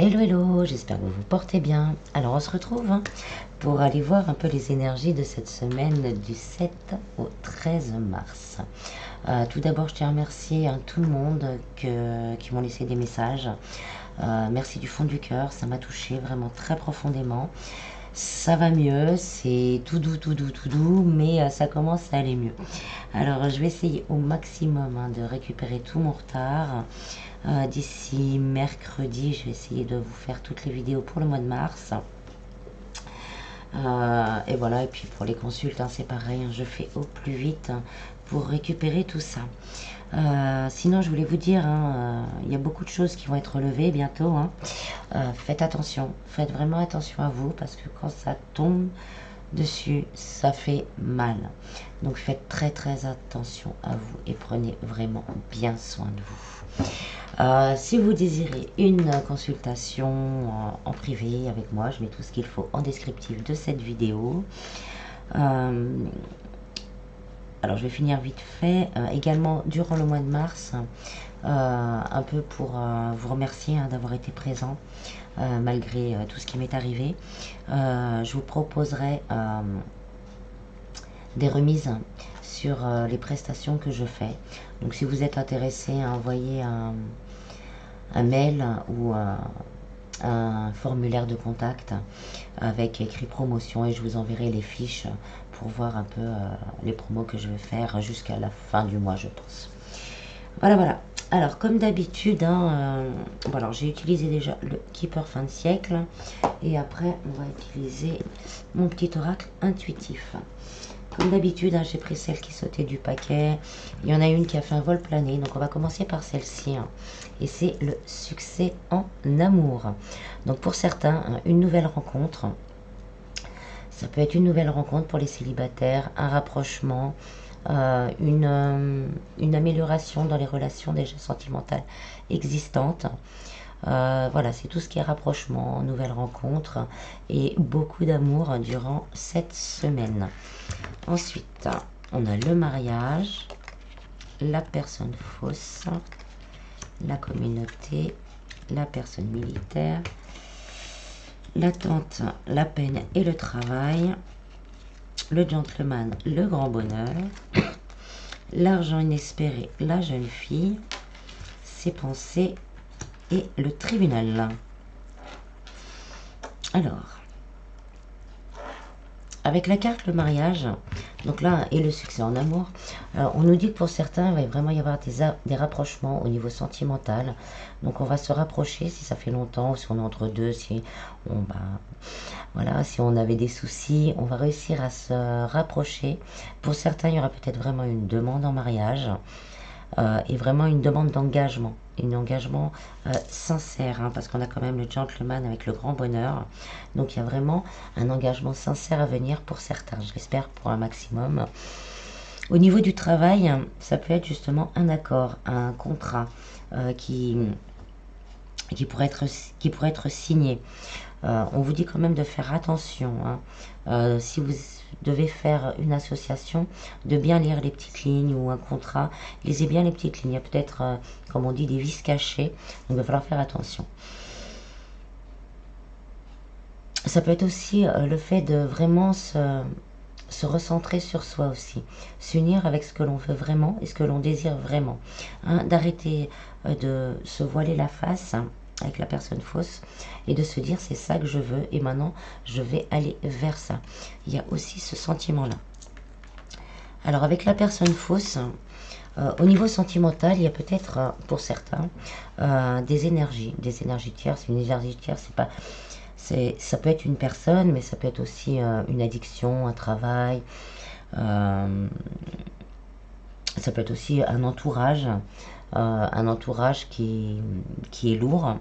Hello hello, j'espère que vous vous portez bien. Alors on se retrouve pour aller voir un peu les énergies de cette semaine du 7 au 13 mars. Tout d'abord je tiens à remercier tout le monde qui m'ont laissé des messages. Merci du fond du cœur, ça m'a touché vraiment très profondément. Ça va mieux, c'est tout doux, tout doux, tout doux, mais ça commence à aller mieux. Alors je vais essayer au maximum de récupérer tout mon retard. D'ici mercredi, je vais essayer de vous faire toutes les vidéos pour le mois de mars. Et voilà, et puis pour les consultes, c'est pareil, je fais au plus vite pour récupérer tout ça. Sinon, je voulais vous dire, il y a beaucoup de choses qui vont être levées bientôt. Faites attention, faites vraiment attention à vous, parce que quand ça tombe dessus, ça fait mal. Donc faites très très attention à vous et prenez vraiment bien soin de vous. Si vous désirez une consultation en privé avec moi, je mets tout ce qu'il faut en descriptif de cette vidéo. Alors je vais finir vite fait. Également durant le mois de mars, un peu pour vous remercier d'avoir été présent malgré tout ce qui m'est arrivé. Je vous proposerai des remises sur les prestations que je fais. Donc si vous êtes intéressé à envoyer un mail ou un formulaire de contact avec écrit promotion, et je vous enverrai les fiches pour voir un peu les promos que je vais faire jusqu'à la fin du mois, je pense. Voilà. Alors comme d'habitude, alors j'ai utilisé déjà le Keeper fin de siècle, et après on va utiliser mon petit oracle intuitif. Comme d'habitude, j'ai pris celle qui sautait du paquet. Il y en a une qui a fait un vol plané, donc on va commencer par celle-ci. Et c'est le succès en amour. Donc pour certains, une nouvelle rencontre. Ça peut être une nouvelle rencontre pour les célibataires, un rapprochement, une amélioration dans les relations déjà sentimentales existantes. Voilà, c'est tout ce qui est rapprochement, nouvelle rencontre et beaucoup d'amour durant cette semaine. Ensuite, on a le mariage, la personne fausse, la communauté, la personne militaire, l'attente, la peine et le travail, le gentleman, le grand bonheur, l'argent inespéré, la jeune fille, ses pensées et le tribunal. Alors, avec la carte le mariage, donc là, et le succès en amour, on nous dit que pour certains, il va vraiment y avoir des rapprochements au niveau sentimental. Donc on va se rapprocher si ça fait longtemps, si on est entre deux, si on avait des soucis, on va réussir à se rapprocher. Pour certains, il y aura peut-être vraiment une demande en mariage. Et vraiment une demande d'engagement, un engagement sincère, parce qu'on a quand même le gentleman avec le grand bonheur, donc il y a vraiment un engagement sincère à venir pour certains, je l'espère pour un maximum. Au niveau du travail, ça peut être justement un accord, un contrat qui pourrait être signé. On vous dit quand même de faire attention, si vous devez faire une association, de bien lire les petites lignes ou un contrat, lisez bien les petites lignes, il y a peut-être, comme on dit, des vices cachés, donc il va falloir faire attention. Ça peut être aussi le fait de vraiment se recentrer sur soi aussi, s'unir avec ce que l'on veut vraiment et ce que l'on désire vraiment, d'arrêter de se voiler la face avec la personne fausse et de se dire c'est ça que je veux et maintenant je vais aller vers ça. Il y a aussi ce sentiment là. Alors avec la personne fausse, au niveau sentimental, il y a peut-être pour certains des énergies tierces. Une énergie tierce, ça peut être une personne, mais ça peut être aussi une addiction, un travail, ça peut être aussi un entourage qui est lourd.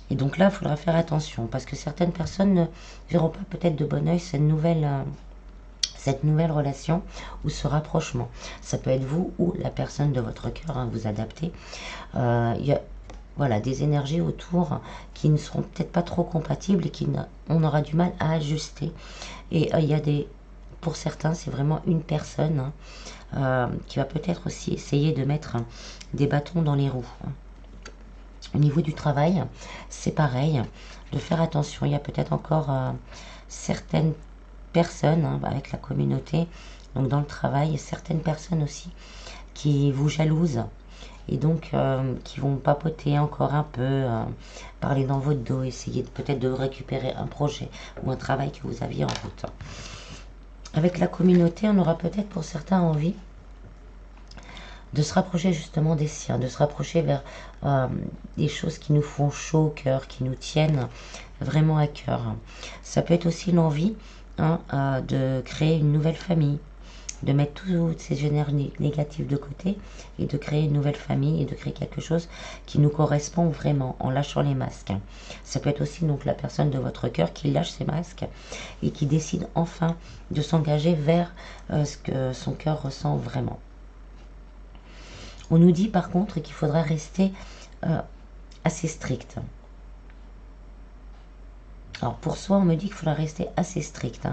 Et donc là, il faudra faire attention, parce que certaines personnes ne verront pas peut-être de bon oeil cette nouvelle relation ou ce rapprochement. Ça peut être vous ou la personne de votre cœur, vous adaptez. Il y a des énergies autour qui ne seront peut-être pas trop compatibles et on aura du mal à ajuster. Et il y a pour certains, c'est vraiment une personne qui va peut-être aussi essayer de mettre des bâtons dans les roues. Au niveau du travail, c'est pareil, de faire attention. Il y a peut-être encore certaines personnes avec la communauté, donc dans le travail, certaines personnes aussi qui vous jalousent et donc qui vont papoter encore un peu, parler dans votre dos, essayer peut-être de récupérer un projet ou un travail que vous aviez en route. Avec la communauté, on aura peut-être pour certains envie de se rapprocher justement des siens, de se rapprocher vers des choses qui nous font chaud au cœur, qui nous tiennent vraiment à cœur. Ça peut être aussi l'envie de créer une nouvelle famille, de mettre toutes ces énergies négatives de côté et de créer une nouvelle famille et de créer quelque chose qui nous correspond vraiment en lâchant les masques. Ça peut être aussi donc la personne de votre cœur qui lâche ses masques et qui décide enfin de s'engager vers ce que son cœur ressent vraiment. On nous dit par contre qu'il faudra rester assez strict. Alors pour soi, on me dit qu'il faudra rester assez strict.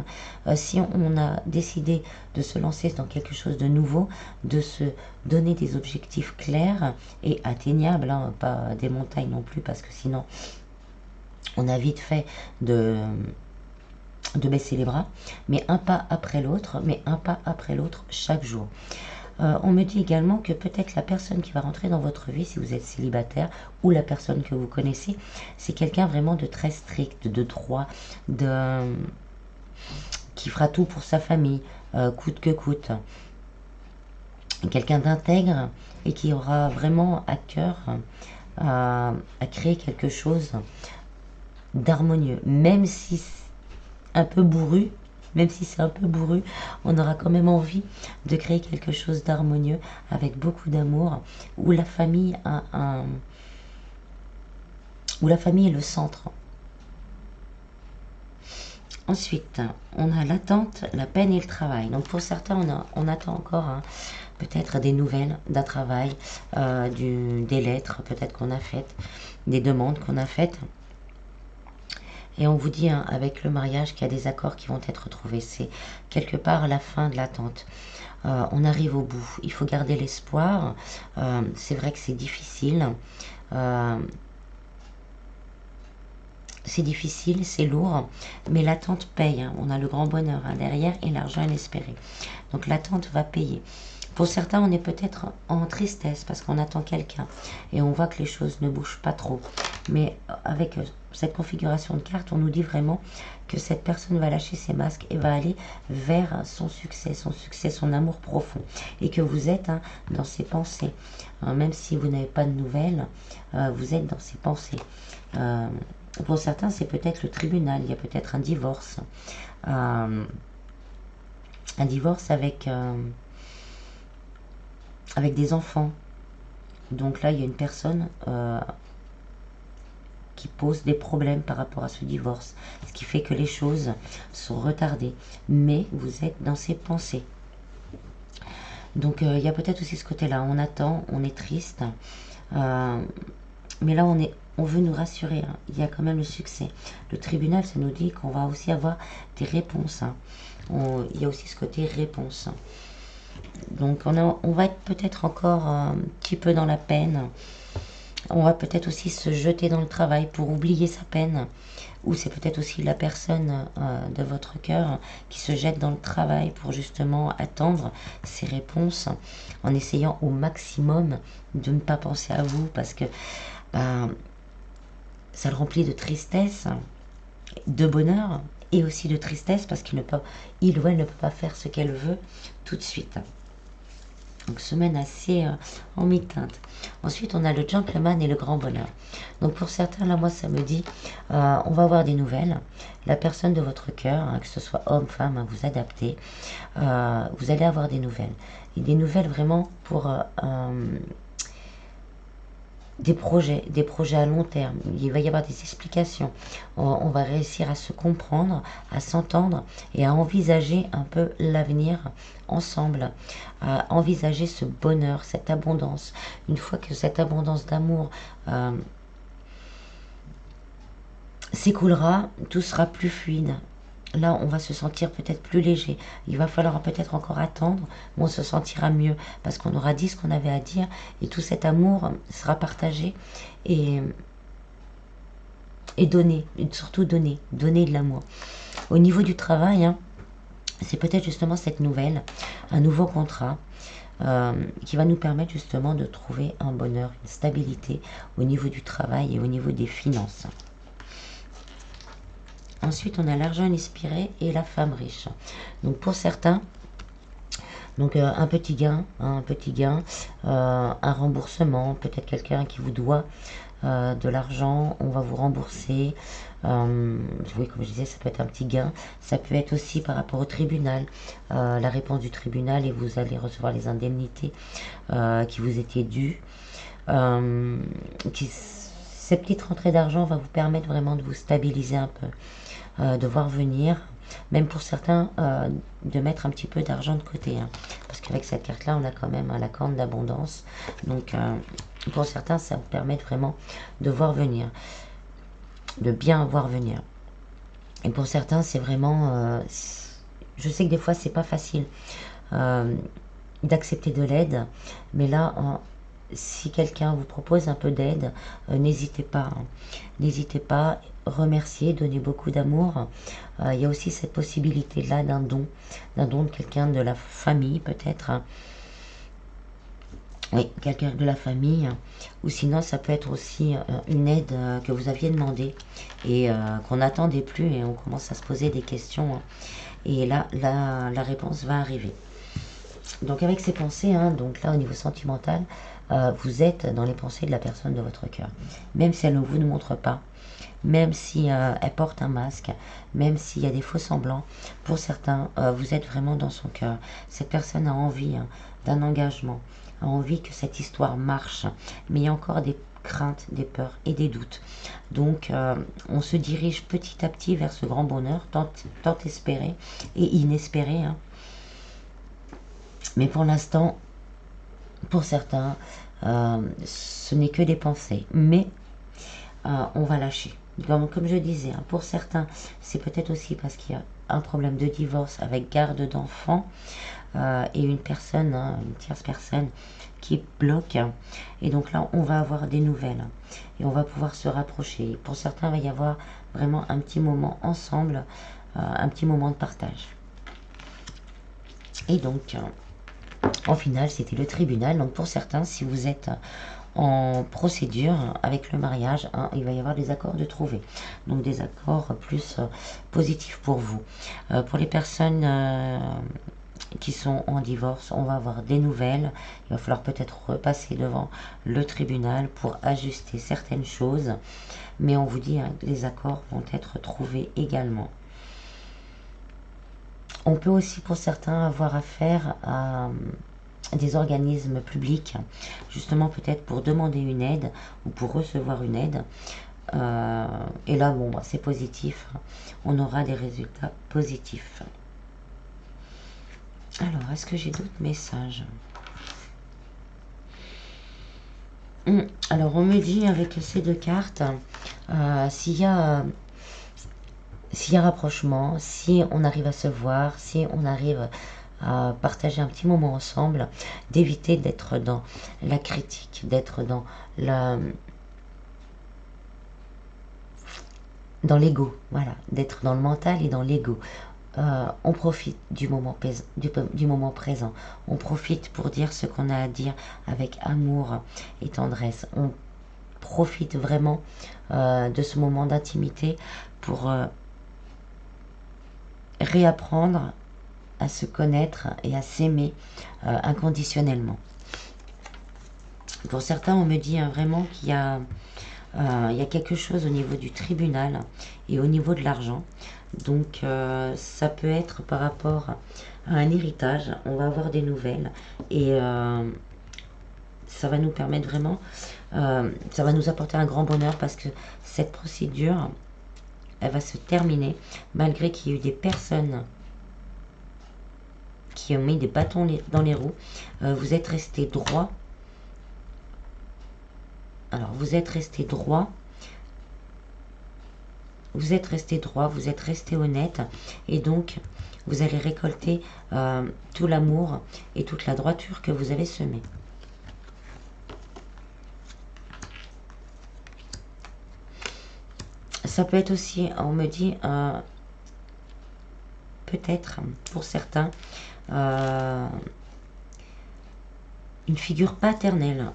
Si on a décidé de se lancer dans quelque chose de nouveau, de se donner des objectifs clairs et atteignables, pas des montagnes non plus, parce que sinon on a vite fait de baisser les bras, mais un pas après l'autre, chaque jour. On me dit également que peut-être la personne qui va rentrer dans votre vie, si vous êtes célibataire, ou la personne que vous connaissez, c'est quelqu'un vraiment de très strict, de droit, qui fera tout pour sa famille, coûte que coûte. Quelqu'un d'intègre et qui aura vraiment à cœur à créer quelque chose d'harmonieux, même si c'est un peu bourru, on aura quand même envie de créer quelque chose d'harmonieux avec beaucoup d'amour, où la famille est le centre. Ensuite, on a l'attente, la peine et le travail. Donc pour certains, on attend encore peut-être des nouvelles d'un travail, des lettres peut-être qu'on a faites, des demandes qu'on a faites. Et on vous dit avec le mariage qu'il y a des accords qui vont être trouvés. C'est quelque part la fin de l'attente. On arrive au bout. Il faut garder l'espoir. C'est vrai que c'est difficile. C'est lourd, mais l'attente paye. On a le grand bonheur derrière et l'argent inespéré. Donc l'attente va payer. Pour certains, on est peut-être en tristesse parce qu'on attend quelqu'un et on voit que les choses ne bougent pas trop. Mais avec cette configuration de carte, on nous dit vraiment que cette personne va lâcher ses masques et va aller vers son succès, son amour profond. Et que vous êtes dans ses pensées. Même si vous n'avez pas de nouvelles, vous êtes dans ses pensées. Pour certains, c'est peut-être le tribunal. Il y a peut-être un divorce. Un divorce avec des enfants. Donc là, il y a une personne qui pose des problèmes par rapport à ce divorce, ce qui fait que les choses sont retardées. Mais vous êtes dans ses pensées. Donc il y a peut-être aussi ce côté-là. On attend, on est triste. Mais là, on veut nous rassurer. Il y a quand même le succès. Le tribunal, ça nous dit qu'on va aussi avoir des réponses. Il y a aussi ce côté réponse. Donc on va être peut-être encore un petit peu dans la peine. On va peut-être aussi se jeter dans le travail pour oublier sa peine. Ou c'est peut-être aussi la personne de votre cœur qui se jette dans le travail pour justement attendre ses réponses en essayant au maximum de ne pas penser à vous parce que ça le remplit de tristesse, de bonheur et aussi de tristesse parce qu'il ou elle ne peut pas faire ce qu'elle veut tout de suite. Donc semaine assez en mi-teinte. Ensuite on a le gentleman et le grand bonheur. Donc pour certains, là moi ça me dit on va avoir des nouvelles. La personne de votre cœur, que ce soit homme, femme, vous adaptez. Vous allez avoir des nouvelles. Et des nouvelles vraiment pour des projets à long terme. Il va y avoir des explications. On va réussir à se comprendre, à s'entendre et à envisager un peu l'avenir ensemble, à envisager ce bonheur, cette abondance. Une fois que cette abondance d'amour s'écoulera, tout sera plus fluide. là, on va se sentir peut-être plus léger. Il va falloir peut-être encore attendre, mais on se sentira mieux parce qu'on aura dit ce qu'on avait à dire et tout cet amour sera partagé et, donné, et surtout donner de l'amour. Au niveau du travail, hein, c'est peut-être justement cette nouvelle, un nouveau contrat qui va nous permettre justement de trouver un bonheur, une stabilité au niveau du travail et au niveau des finances. Ensuite, on a l'argent inspiré et la femme riche. Donc pour certains, donc un petit gain, un remboursement, peut-être quelqu'un qui vous doit de l'argent, on va vous rembourser. Oui, comme je disais, ça peut être un petit gain. Ça peut être aussi par rapport au tribunal, la réponse du tribunal et vous allez recevoir les indemnités qui vous étaient dues. Ces petites rentrées d'argent vont vous permettre vraiment de vous stabiliser un peu. De voir venir, même pour certains, de mettre un petit peu d'argent de côté. Hein. Parce qu'avec cette carte-là, on a quand même la corne d'abondance. Donc, pour certains, ça vous permet vraiment de voir venir, de bien voir venir. Et pour certains, c'est vraiment... je sais que des fois, c'est pas facile d'accepter de l'aide, mais là, si quelqu'un vous propose un peu d'aide, n'hésitez pas. Hein. N'hésitez pas, remercier, donner beaucoup d'amour. Il y a aussi cette possibilité-là d'un don de quelqu'un de la famille peut-être. Hein. Oui, quelqu'un de la famille. Ou sinon, ça peut être aussi une aide que vous aviez demandé et qu'on n'attendait plus et on commence à se poser des questions. Hein. Et là, la réponse va arriver. Donc avec ces pensées, hein, donc là au niveau sentimental, vous êtes dans les pensées de la personne de votre cœur. Même si elle ne vous ne montre pas, même si elle porte un masque, même s'il y a des faux semblants, pour certains, vous êtes vraiment dans son cœur. Cette personne a envie hein, d'un engagement, a envie que cette histoire marche, mais il y a encore des craintes, des peurs et des doutes. Donc on se dirige petit à petit vers ce grand bonheur, tant espéré et inespéré. Hein. Mais pour l'instant, pour certains, ce n'est que des pensées. Mais on va lâcher. Comme je disais, hein, pour certains, c'est peut-être aussi parce qu'il y a un problème de divorce avec garde d'enfants et une personne, hein, une tierce personne qui bloque. Et donc là, on va avoir des nouvelles hein, et on va pouvoir se rapprocher. Pour certains, il va y avoir vraiment un petit moment ensemble, un petit moment de partage. Et donc... en finale, c'était le tribunal. Donc pour certains, si vous êtes en procédure avec le mariage, hein, il va y avoir des accords de trouver. Donc des accords plus positifs pour vous. Pour les personnes qui sont en divorce, on va avoir des nouvelles. Il va falloir peut-être repasser devant le tribunal pour ajuster certaines choses. Mais on vous dit, hein, les accords vont être trouvés également. On peut aussi pour certains avoir affaire à des organismes publics, justement peut-être pour demander une aide ou pour recevoir une aide. Et là, bon, c'est positif. On aura des résultats positifs. Alors, est-ce que j'ai d'autres messages? Alors, on me dit avec ces deux cartes, s'il y a rapprochement, si on arrive à se voir, si on arrive à partager un petit moment ensemble, d'éviter d'être dans la critique, d'être dans l'ego, voilà, d'être dans le mental et dans l'ego. On profite du moment présent. On profite pour dire ce qu'on a à dire avec amour et tendresse. On profite vraiment de ce moment d'intimité pour réapprendre à se connaître et à s'aimer inconditionnellement. Pour certains, on me dit vraiment qu'il y a quelque chose au niveau du tribunal et au niveau de l'argent. Donc ça peut être par rapport à un héritage. On va avoir des nouvelles et ça va nous permettre vraiment, ça va nous apporter un grand bonheur parce que cette procédure, elle va se terminer malgré qu'il y ait eu des personnes qui ont mis des bâtons dans les roues. Vous êtes resté droit. Alors, vous êtes resté droit vous êtes resté droit, vous êtes resté honnête, et donc vous allez récolter tout l'amour et toute la droiture que vous avez semée. Ça peut être aussi, on me dit, peut-être pour certains, une figure paternelle,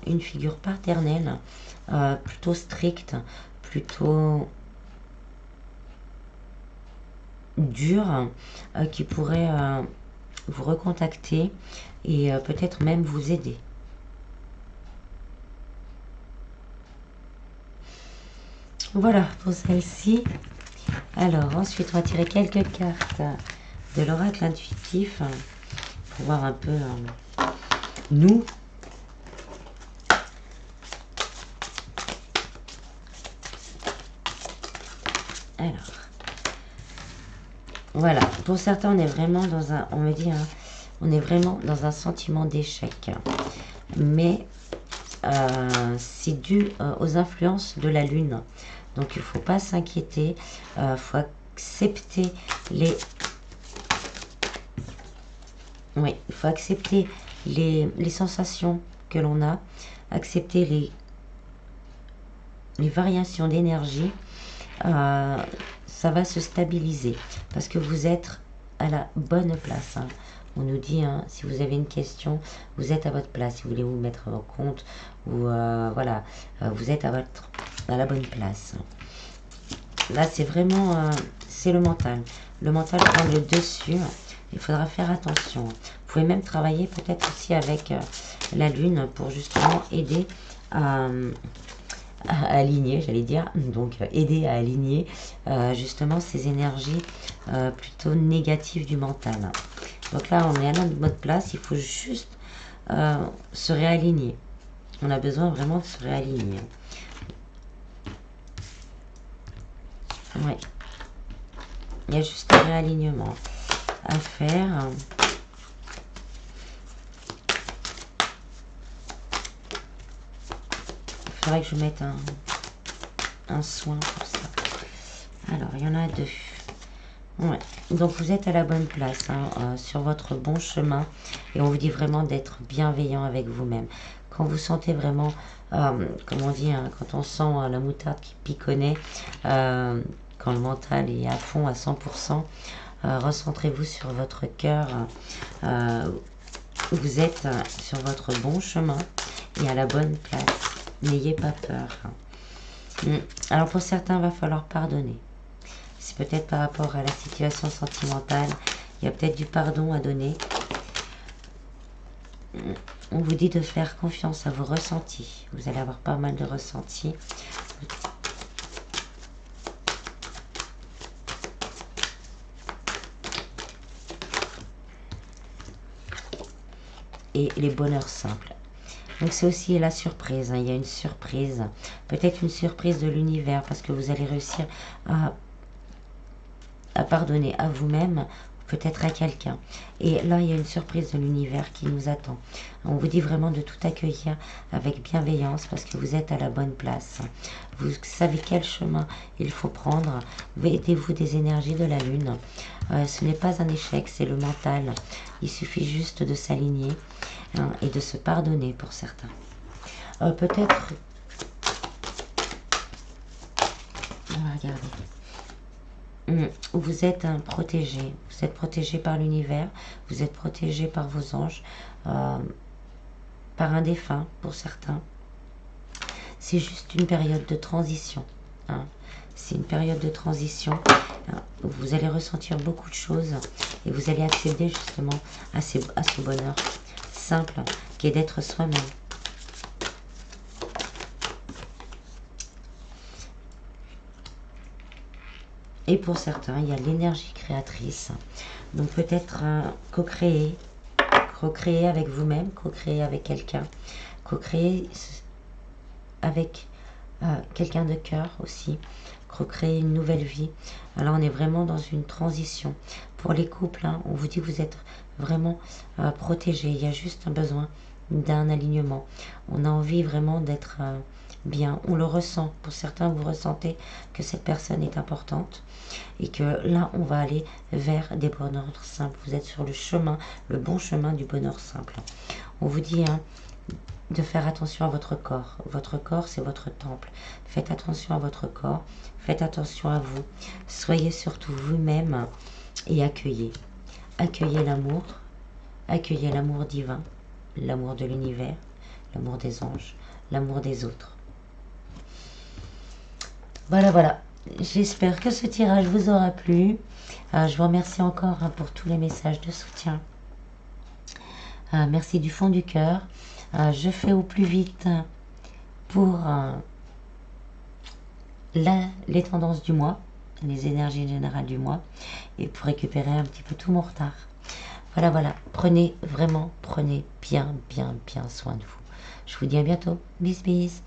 plutôt stricte, plutôt dure, qui pourrait vous recontacter et peut-être même vous aider. Voilà pour celle-ci. Alors ensuite, on va tirer quelques cartes de l'oracle intuitif pour voir un peu nous. Alors, voilà. Pour certains, on est vraiment dans un, on me dit, hein, on est vraiment dans un sentiment d'échec. Mais c'est dû aux influences de la Lune. Donc, il ne faut pas s'inquiéter. Il faut accepter les... Oui, il faut accepter les sensations que l'on a. Accepter les variations d'énergie. Ça va se stabiliser parce que vous êtes à la bonne place. Hein. On nous dit, hein, si vous avez une question, vous êtes à votre place. Si vous voulez vous mettre en compte, ou voilà, vous êtes à la bonne place. Là, c'est vraiment, c'est le mental. Le mental prend le dessus. Il faudra faire attention. Vous pouvez même travailler peut-être aussi avec la Lune pour justement aider à aligner, j'allais dire, donc aider à aligner justement ces énergies plutôt négatives du mental. Donc là, on est à notre bonne place, il faut juste se réaligner. On a besoin vraiment de se réaligner. Oui. Il y a juste un réalignement à faire. Il faudrait que je mette un soin pour ça. Alors, il y en a deux. Ouais. Donc, vous êtes à la bonne place, hein, sur votre bon chemin. Et on vous dit vraiment d'être bienveillant avec vous-même. Quand vous sentez vraiment, comme on dit, hein, quand on sent la moutarde qui piconne, quand le mental est à fond, à 100%, recentrez-vous sur votre cœur. Vous êtes sur votre bon chemin et à la bonne place. N'ayez pas peur. Alors pour certains, il va falloir pardonner. C'est peut-être par rapport à la situation sentimentale. Il y a peut-être du pardon à donner. On vous dit de faire confiance à vos ressentis. Vous allez avoir pas mal de ressentis. Et les bonheurs simples. Donc c'est aussi la surprise, hein. Il y a une surprise, peut-être une surprise de l'univers parce que vous allez réussir à pardonner à vous-même, peut-être à quelqu'un. Et là, il y a une surprise de l'univers qui nous attend. On vous dit vraiment de tout accueillir avec bienveillance parce que vous êtes à la bonne place. Vous savez quel chemin il faut prendre. Aidez-vous des énergies de la Lune. Ce n'est pas un échec, c'est le mental. Il suffit juste de s'aligner, hein, et de se pardonner pour certains. Peut-être... On va regarder. Vous êtes protégé. Vous êtes protégé par l'univers. Vous êtes protégé par vos anges. Par un défunt pour certains. C'est juste une période de transition. Hein. C'est une période de transition. Vous allez ressentir beaucoup de choses. Et vous allez accéder justement à ce bonheur simple qui est d'être soi-même. Et pour certains, il y a l'énergie créatrice. Donc peut-être co-créer avec vous-même, co-créer avec quelqu'un, co-créer avec quelqu'un de cœur aussi, co-créer une nouvelle vie. Alors on est vraiment dans une transition. Pour les couples, hein, on vous dit que vous êtes vraiment protégés. Il y a juste un besoin d'un alignement. On a envie vraiment d'être bien, on le ressent. Pour certains, vous ressentez que cette personne est importante et que là, on va aller vers des bonheurs simples. Vous êtes sur le chemin, le bon chemin du bonheur simple. On vous dit de faire attention à votre corps. Votre corps, c'est votre temple. Faites attention à votre corps, faites attention à vous. Soyez surtout vous-même et accueillez. Accueillez l'amour divin, l'amour de l'univers, l'amour des anges, l'amour des autres. Voilà, voilà. J'espère que ce tirage vous aura plu. Je vous remercie encore pour tous les messages de soutien. Merci du fond du cœur. Je fais au plus vite pour les tendances du mois, les énergies générales du mois, et pour récupérer un petit peu tout mon retard. Voilà, voilà. Prenez bien soin de vous. Je vous dis à bientôt. Bis, bis.